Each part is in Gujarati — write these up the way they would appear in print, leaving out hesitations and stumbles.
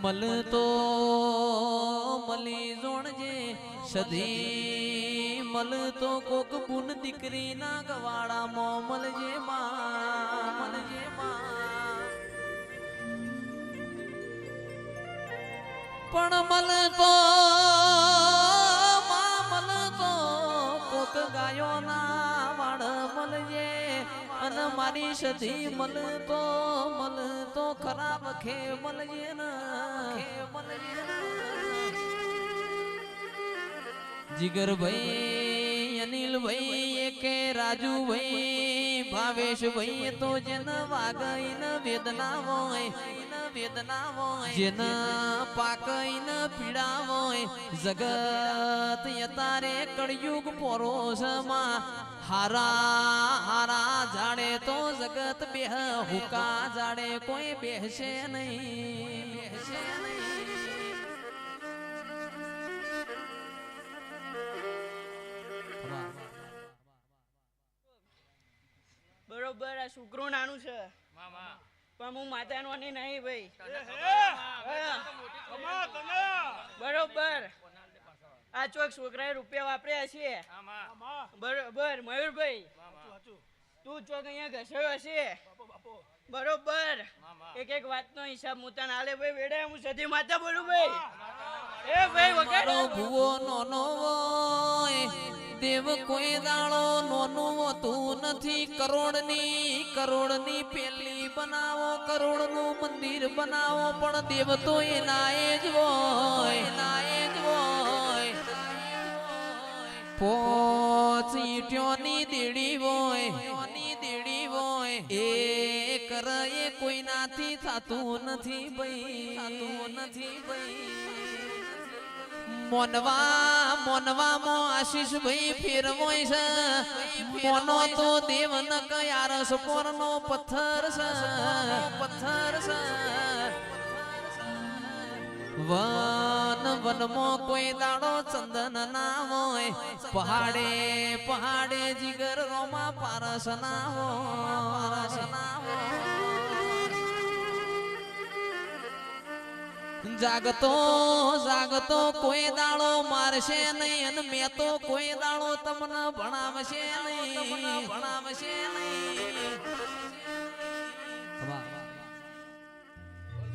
મલતો મલી જોણજે સધી મલતો કોક બુન દીકરી ના ગવાડામાં મલજે માં પણ મલતો મલતો કોક ગાયો ના વાડ મલજે અને મારી સધી મલતો ખરાબ ખે મલજે જીગર ભાઈ અનિલ ભાઈ કે રાજુ ભાઈ ભાવેશ ભાઈ તો જેન વાગઈ ન વેદના હોય જેન પાકઈ ન પીડા હોય જગત યતારે કળયુગ પોરોસમાં હારા જાડે તો જગત બેહ હુકા જાડે કોઈ બેહશે નહીં બરોબર આ છોકરો નાનું છે પણ હું માતાનો નહીં ભાઈ બરોબર આ ચોક છોકરાએ રૂપિયા વાપર્યા છે બરોબર મયુરભાઈ તું ચોક અહીંયા ઘસાયો હશે બરોબર એક વાતનો હિસાબ મુતાન આલે ભાઈ વેડે હું સધી માતા બોલું ભાઈ એ ભાઈ વગાડો ભૂવો નોનો દેવ કોઈ દાડો નોનું હોતું નથી કરોડની પેલી બનાવો કરોડનું મંદિર બનાવો પણ દેવ તો એના જ હોય પોચ ઈટ્યોની દેડી હોય એ કરે એ કોઈનાથી થતું નથી ભાઈ મોનવામાં આશીષ ભાઈ ફેરવોય છે મોનો તો દેવ ન કયારસ પોરનો પથ્થર છે વનમાં કોઈ દાડો ચંદન ના હોય પહાડે જીગર રોમા પારસ ના હોય જાગતો કોઈ દાડો મારશે નહીં અને મેં તો કોઈ દાડો તમને ભણાવશે નહીં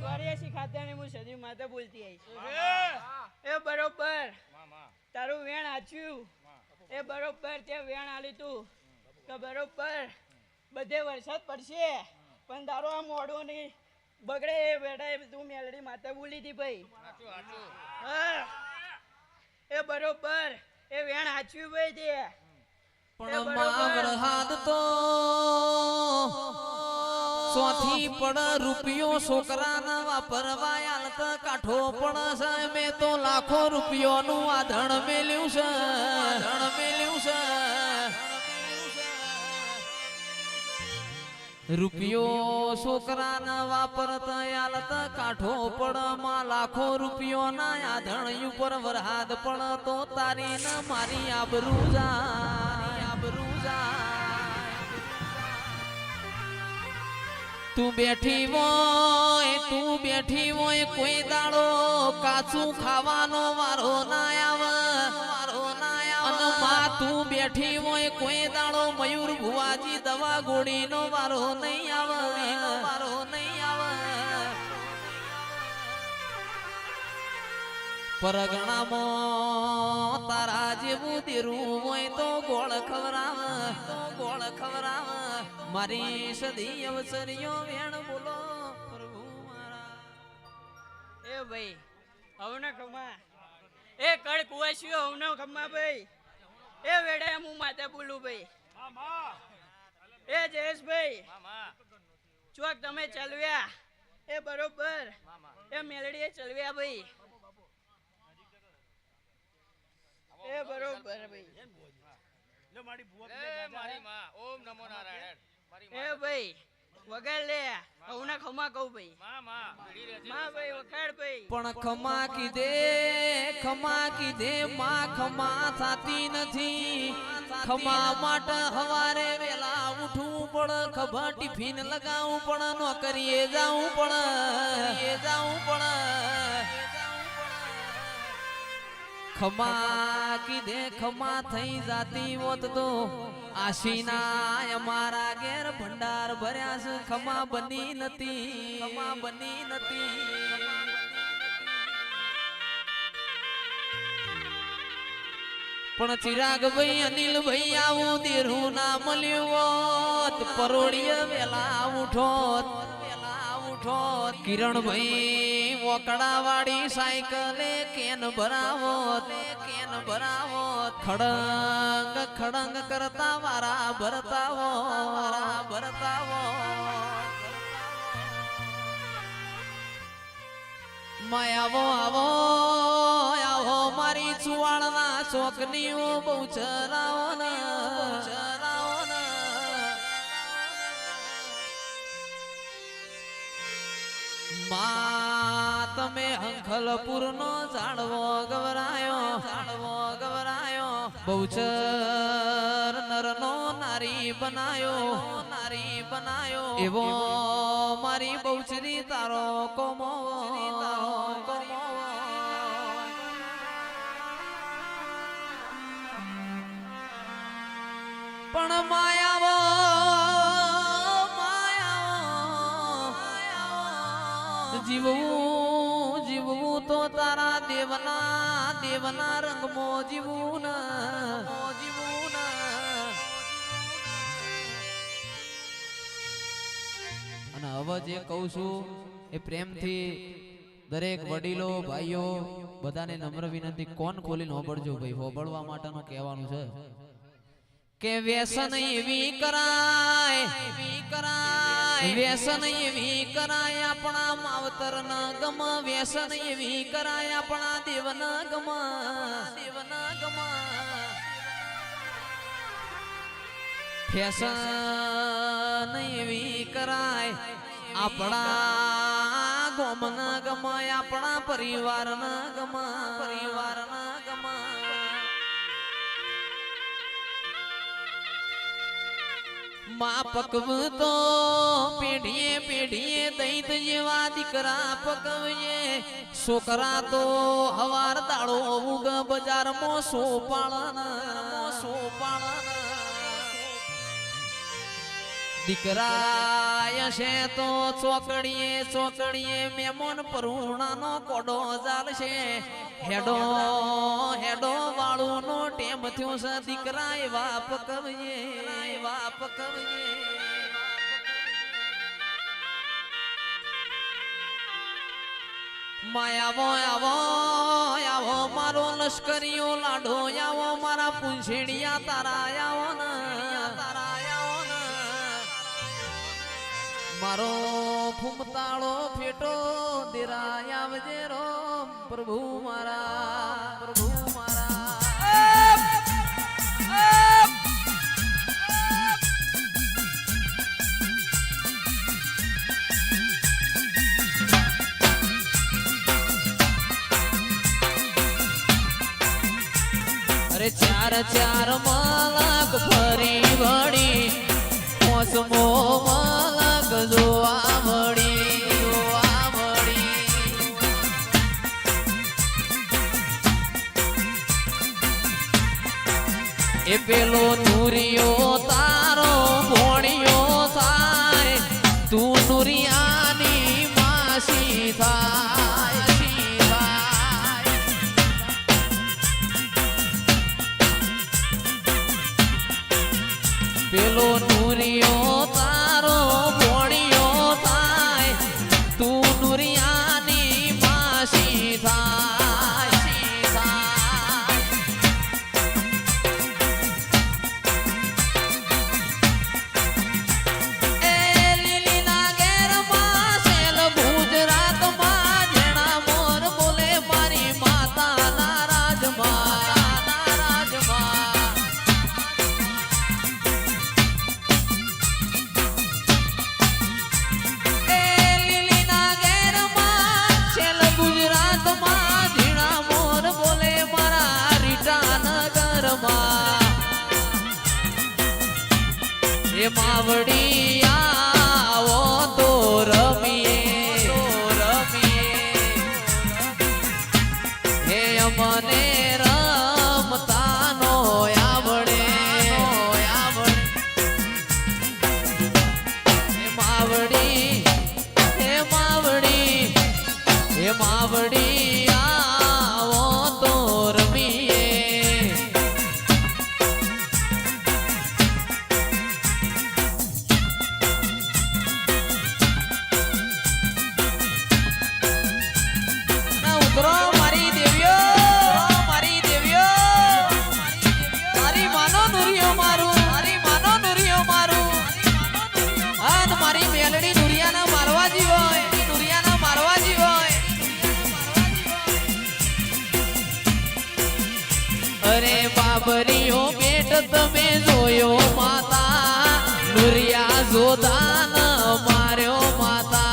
ચોર્યાસી ખાતાની હું સદી માતા બોલતી આવીશ એ બરોબર તારું વેણ આચ્યું એ બરોબર ત્યાં વેણ આલી તું તો બરોબર બધે વરસાદ પડશે પણ તારો આ મોડો નહીં બગડે એ વેડાએ તું મેલડી માતા બોલી હતી ભાઈ હા એ બરોબર એ વેણ આચ્યું ભાઈ તે પણ માવર હાથ તો સોથી પણ રૂપિયો છોકરાના વાપરવા આલત કાઠો પણ છે મેં તો લાખો રૂપિયોનું આ ધણ મેલ્યું છે રૂપિયો છોકરાના વાપરતા આલત કાઠો પણ માં લાખો રૂપિયો ના આધણ ઉપર વરહાદ પણ તો તારી ન મારી આબરૂ જાય તું બેઠી હોય કોઈ દાડો કાચું ખાવાનો વારો ના આવે અને માં તું બેઠી હોય કોઈ દાડો મયુર ભુવાજી દવા ગોળીનો વારો નહીં આવે પરગણામાં તારા જેવું દેરું હોય તો ગોળ ખવરાવ મારી સદી અવસરીઓ વેણ બોલો પ્રભુ મારા એ ભાઈ હવને ખમા એ કડ કુવાસીઓ હવને ખમા ભાઈ એ વેડે હું માતા બોલું ભાઈ એ જયેશભાઈ ચોક તમે ચલવ્યા એ બરોબર એ મેલડીએ ચલવ્યા ભાઈ એ બરોબર ભાઈ એ ભાઈ વગાડ લે હું ના ખમા કહું ભાઈ માં ભાઈ વગાડ ભાઈ પણ ખમા કીધે માં ખમા થાતી નથી ખમા માટે હવારે વેલા ઉઠવું પડે ખભા ટિફિન લગાવવું પડે નોકરીએ જાવું પડે ખમા કીધે ખમા થઈ જાતી હોત તો આશીના અમારા ઘેર ભંડાર ભર્યા છે ખમા બની નથી પણ ચિરાગભાઈ અનિલભાઈ આવું દેરું ના મળ્યું હોત પરોડીએ વેલા ઉઠોત કિરણભાઈ વોકડા વાળી સાયકલે કેન ભરાવોત ખડંગ કરતા વારા ભરતાવો માયાવો આવો મારી ચુવાણના શોકની બહુ ચરાવો ને માં તમે અંખલપુર નો ઝાડવો ગવરાયો બહુચર નરનો નારી બનાયો એવો મારી બહુચરી તારો કોમો પણ માયાવો જીવવું તો તારા દેવના રંગમાં જીવવું અને હવે જે કહું છું એ પ્રેમથી દરેક વડીલો ભાઈઓ બધાને નમ્ર વિનંતી કોણ ખોલીને હોબળજો ભાઈ હોબળવા માટેનું કહેવાનું છે કે વ્યસન એવી કરાય આપણા માવતર ન ગમ વ્યસન એવી કરાય આપણા દેવ ન ગમ ફેશન એવી કરાય આપણા ગોમ ન ગમ આપણા પરિવાર ન ગમ માં પકવ તો પેઢીએ દૈત જેવા દીકરા પકવીએ છોકરા તો હવાર દાડો ઉગ બજારમાં સોપાળન દીકરા છે તો ચોકડીએ મેમોન પરુણાનો કોડો ચાલશે હેડો વાળું નો ટેમ થયો છે દીકરા એવા પકવીએ આવો મારો લશ્કરીઓ લાડો આવો મારા પૂંછેડિયા તારા આવો ને મારો ફૂમતાળો ફેટો દેરાય આવજે રો પ્રભુ મારા અરે ચાર મલક ફરી વળી મોસમો મલક જોવા મળી એ પેલો નુરિયો તારો ભોણિયો થાય તું નુરિયાની માસી થાય પેલો નુરિયો તારો ભોણિયો થાય તું નુરિયાની માસી થાય એ લીલીના ઘેરમાં સેલ ગુજરાતમાં એ માવડી આવો તો રમીએ હે અમને રમતાનો આવડે હે માવડી આવો તો રમીએ મારી દેવીઓ મારી માનો નુરિયો મારું આન મારી મેલડી નુરિયાના મારવાજી હોય અરે બાબરીઓ પેટ તમે જોયો માતા નુરિયા જોદાન માર્યો માતા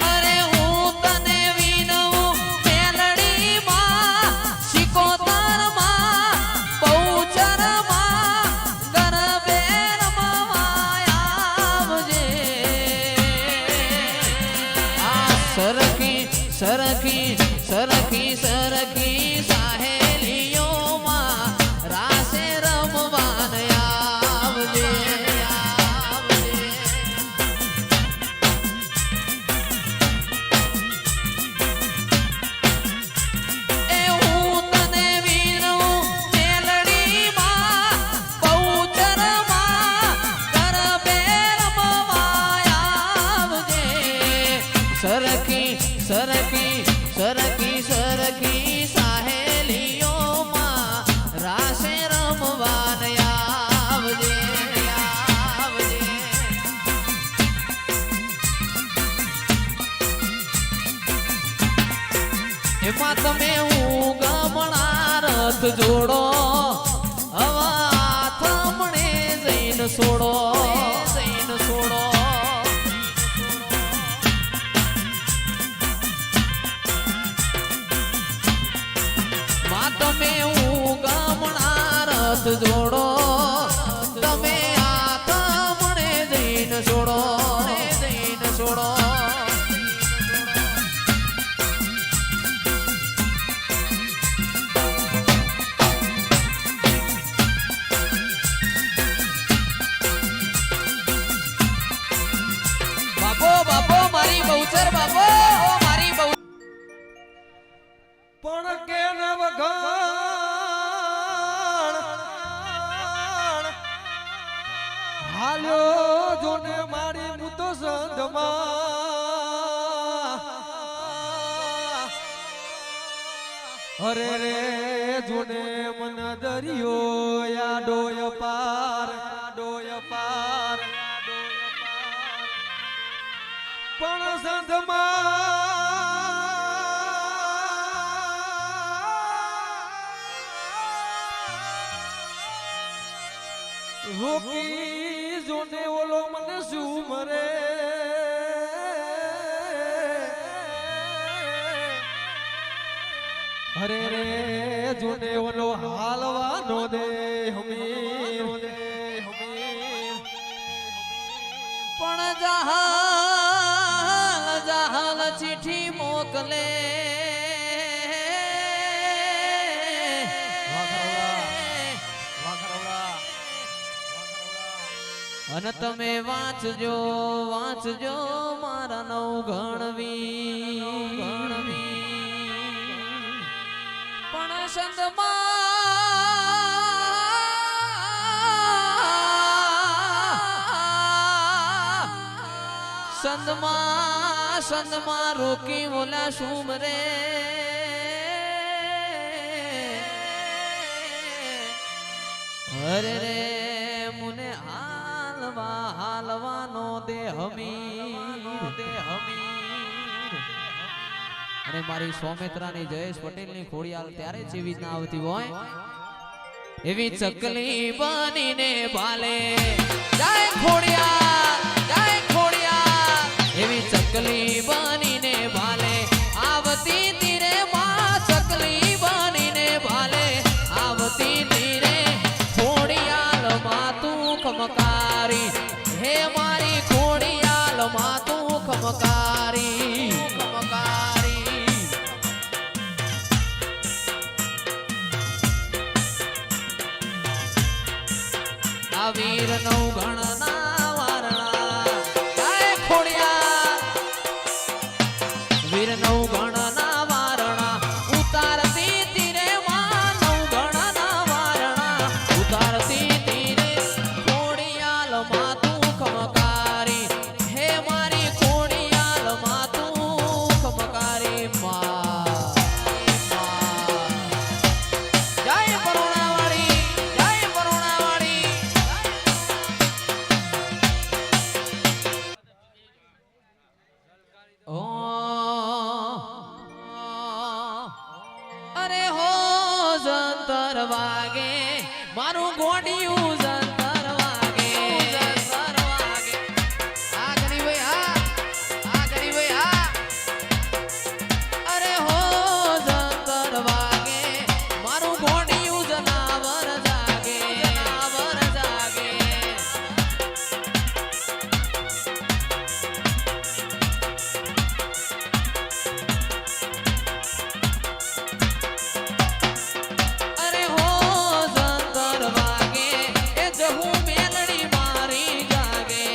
અરે હું તને વિનવું મેલડી માં શિકોતર માં બહુચર માં ગરબે રમવા આવજે આ સરખી સાહેલીઓમાં રાસે રમવાન આવજે એ હું તને વીરવું મેલડીમાં બહુચરમાં ગરબે રમવા આવજે સરખી સાહેલીઓમાં રાસે રમવાન આવજે એમાં તમે ઉગમણા રથ જોડો હવા થમણે જઈને છોડો તમે ઉગમણા રથ જોડો તમે આથમણે જઈને છોડો બાપો મારી બહુચર બાપો મારી બહુ પણ કે નવઘણ હાલ્યો જોને મારી મુતો સંધમાં અરે રે જોને મન દરિયો યાડોય પાર પણ સંધમાં રોકી જોને ઓલો મને શું મરે અરે રે જોને ઓલો હાલવાનો દે હમીર પણ જહાલ ચીઠી મોકલે અને તમે વાંચજો મારા નવઘણવી પણ સંદમાં રોકી ઓલા સુમરે અરે રે મુને હાલવાનો દે હમીર અને મારી સૌમિત્રાની જયેશ પટેલની ખોડિયાલ ત્યારે જેવી ના આવતી હોય એવી ચકલી બનીને ભાલે જય ખોડિયાલ એવી ચકલી બનીને ભાલે આવતી તીરે ખમકારી આ વીર નવ ગણના વારણા ગાય ખોડિયા વીર નવ ગણના વારણા ઉતારતી તીરે માં નવ ગણના વારણા ઉતારતી તીરે ખોડિયાલ માં તું ખમકારી હે મારી ખોડિયાલ માં તું ખમકારી માં જય પરોણાવાળી જય પરોણાવાળી અરે હો જંતર વાગે મારું ગોડિયું જંતર વાગે આ કરી ભાઈ આ અરે હો જંતર વાગે મારું ગોડિયું જનાવર જાગે અરે હો જંતર વાગે એ જહુ મેલડી મારી જાગે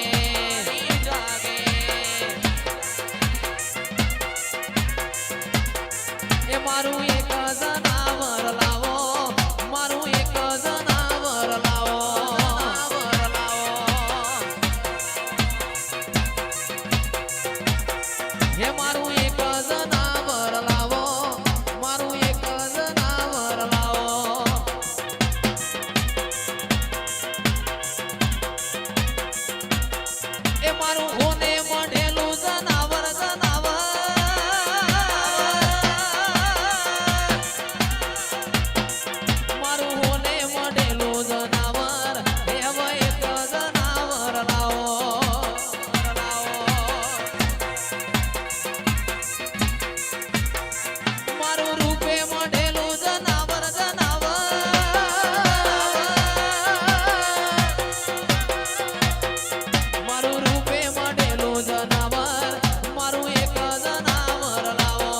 એ મારું એક જનાવર લાવો મારું એક જનાવર લાવો હે મારું એક જનાવર લાવો મારું એક જનાવર લાવો એ મારું હોને મળેલું જનાવર મારું હોને મળેલું જનાવર એવો એક જનાવર લાવો મારું રૂપે મળેલું જનાવર મારું રૂપે મળેલું જનાવર મારું એક જનાવર લાવો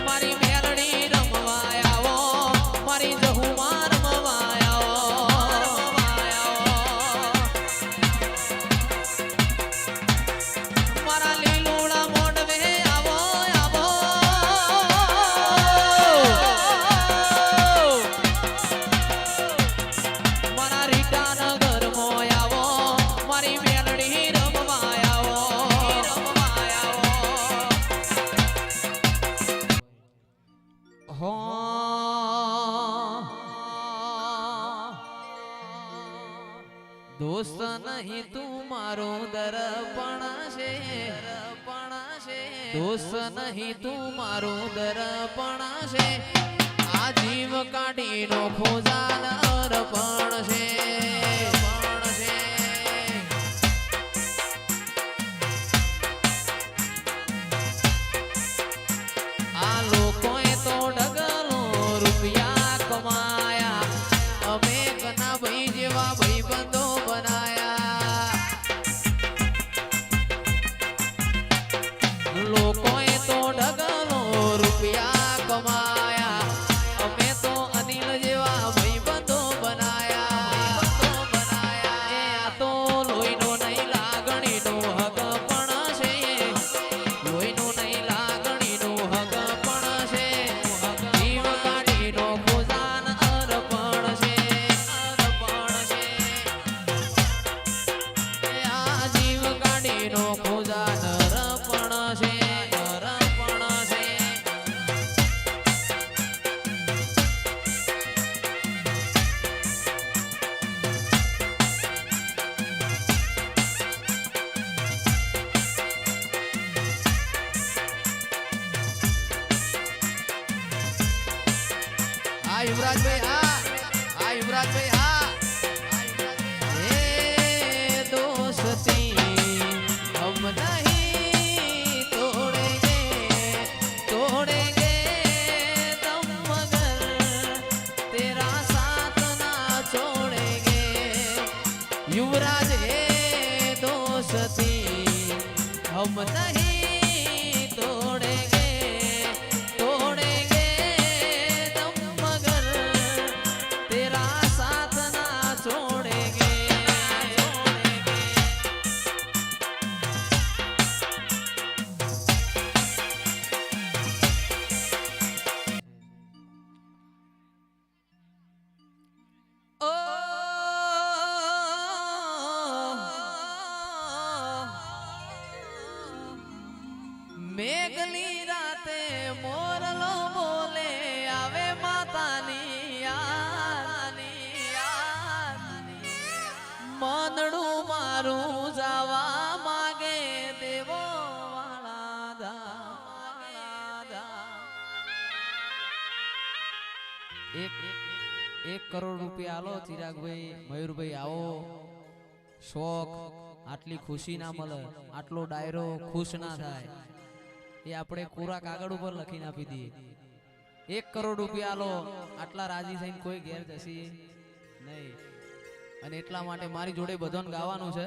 મારી મેલડી રમવા આવો મારી જહુમાં રમવા આવો મારા લીલુડા મોઢવે આવો મારા રીટા નગરમાં આવો મારી મેલડી રમવા આવો દોસ્ત નહીં તું મારો દર્પણ છે દોસ્ત નહીં તું મારો દર્પણ છે આ જીવ કાઢીનો ખોજાલ અર્પણ છે આ લોકોએ તો ડગલો રૂપિયા કમાયા અમે કના ભાઈ જેવા ભાઈબંધો બનાયા લોકોએ તો ડગલો રૂપિયા કમાયા અમે તો અનિલ જેવા ભાઈબંધો બનાયા એ આ તો લોહીનો નહીં લાગણીનો હક પણ છે લોહીનો નહીં લાગણીનો હક પણ છે જીવ કાઢીનો ખોજાન અર્પણ છે આ જીવ કાઢીનો ખોજાન અર્પણ છે યુવરાજભાઈ હે દોસ્તી हम नहीं तोड़ेंगे तोड़ेंगे दम मगर तेरा साथ ना छोड़ेंगे મેઘની રાતે મોરલો બોલે આવે માતાની યાદ મનડું મારું જવા માગે દેવો વાળા એક કરોડ રૂપિયા આલો ચિરાગભાઈ મયુરભાઈ આવો શોખ આટલી ખુશી ના મળે આટલો ડાયરો ખુશ ના થાય એ આપણે કોરા કાગળ ઉપર લખીને આપી દઈએ 1 કરોડ રૂપિયા આલો આટલા રાજી થઈને કોઈ ઘેર જશે નહીં અને એટલા માટે મારી જોડે બધાને ગાવાનું છે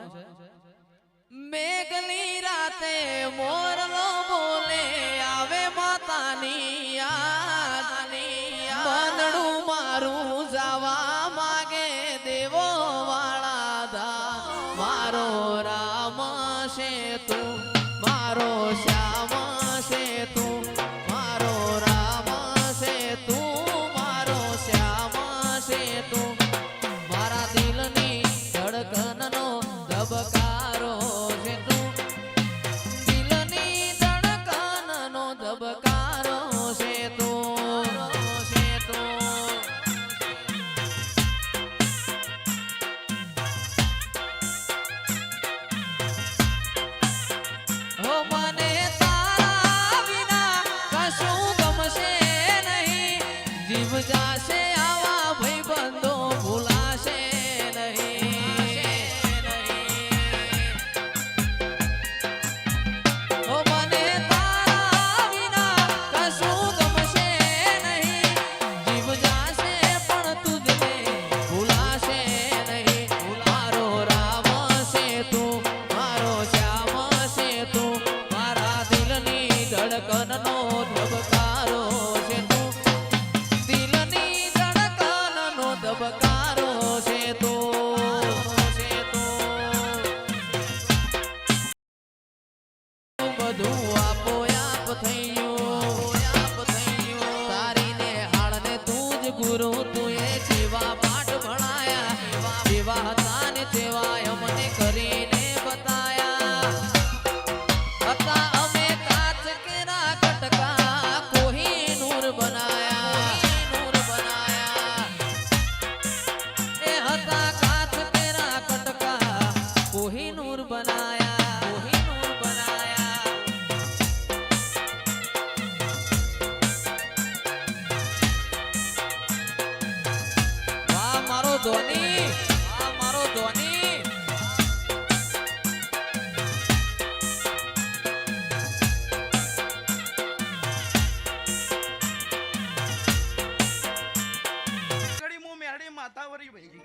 મેઘની રાતે મોરલો બોલે આવે માતાની યાદ મનડું મારું જવા માગે દેવો વાળા દા મારો રામ છે તું મારો શ્યામ છે તું મારો રામ છે તું મારો શ્યામ છે તું મારા દિલની ધડકનનો ધબકારો છે તું દિલની ધડકનનો ધબકારો છે તું હો મને તારા વિના કશું ગમશે નહીં જીવ જાશે આવા ભાઈબંધો ભૂલાશે નહીં હો મને તારા વિના કશું ગમશે નહીં જીવ જાશે પણ તુજને ભૂલાશે નહીં મારો રામ છે તું મારો શ્યામ છે તું મારા દિલની ધડકનનો ધબકારો છે તું દિલની ધડકનનો ધબકારો છે તું બધું આપોઆપ થયું તારીને હાળને તું જ ગુરુ તું એ જેવા પાઠ ભણાયા જેવા હતા ને તેવા અમને કરીને બતાયા હતા અમે કાચ કેરા કટકા કોહિનૂર બનાયા એ હતા કાચ કેરા કટકા કોહિનૂર બનાયા વાહ મારો ધોની વાહ મારો ધોની કડી મો મેડી માતાવરી ભાઈ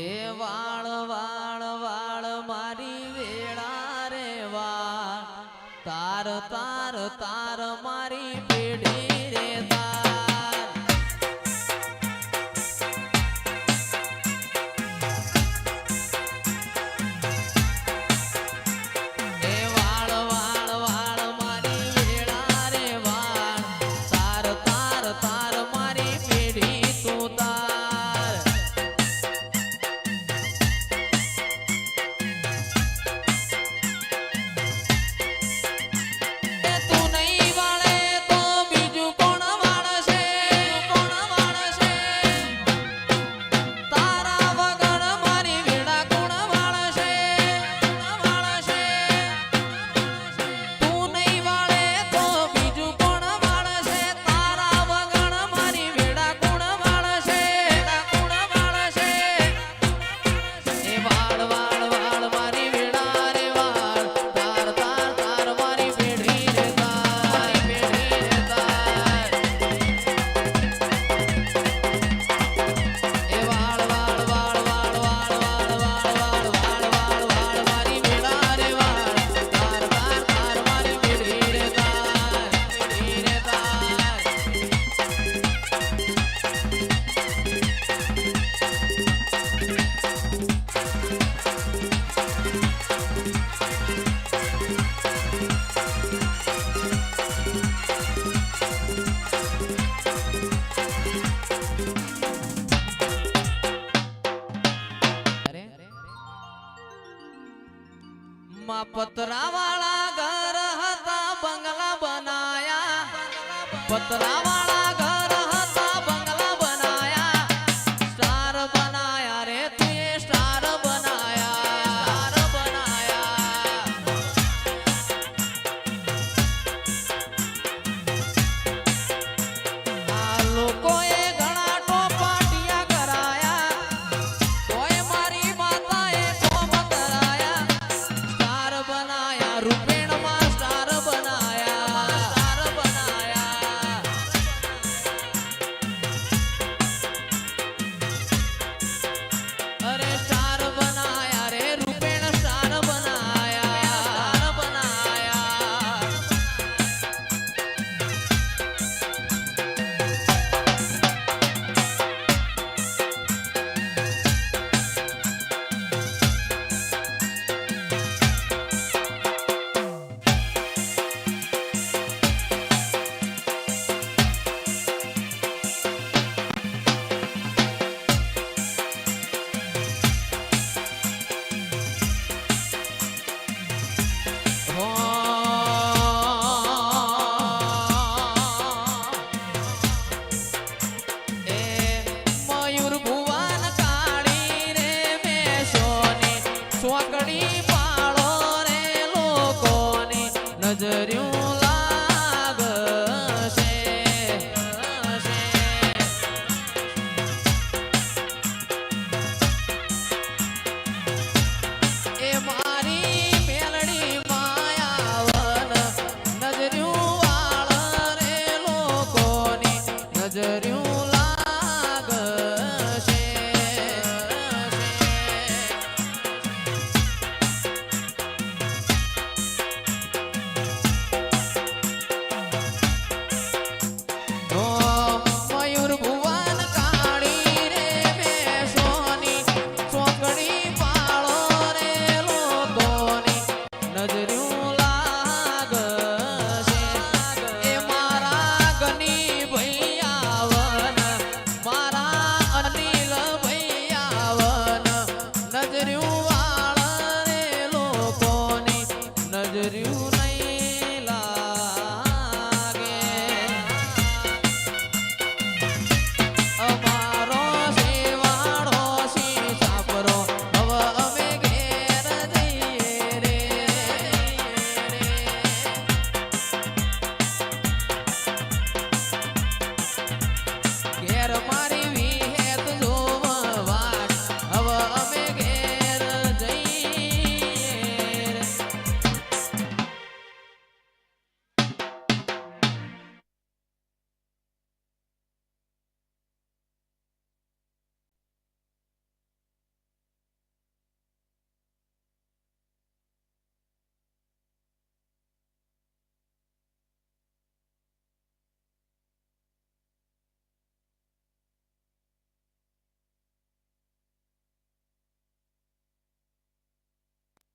એ વાળ વાળ વાળ મારી વેળા રે વાળ તાર તાર તાર મારી પેઢી રે તાર એ વાળ વાળ વાળ મારી વેળા રે વાળ તાર તાર તાર મારી પેઢી તું તાર પતરાવાળા ઘર હતા બંગલા બનાયા પતરાવાળા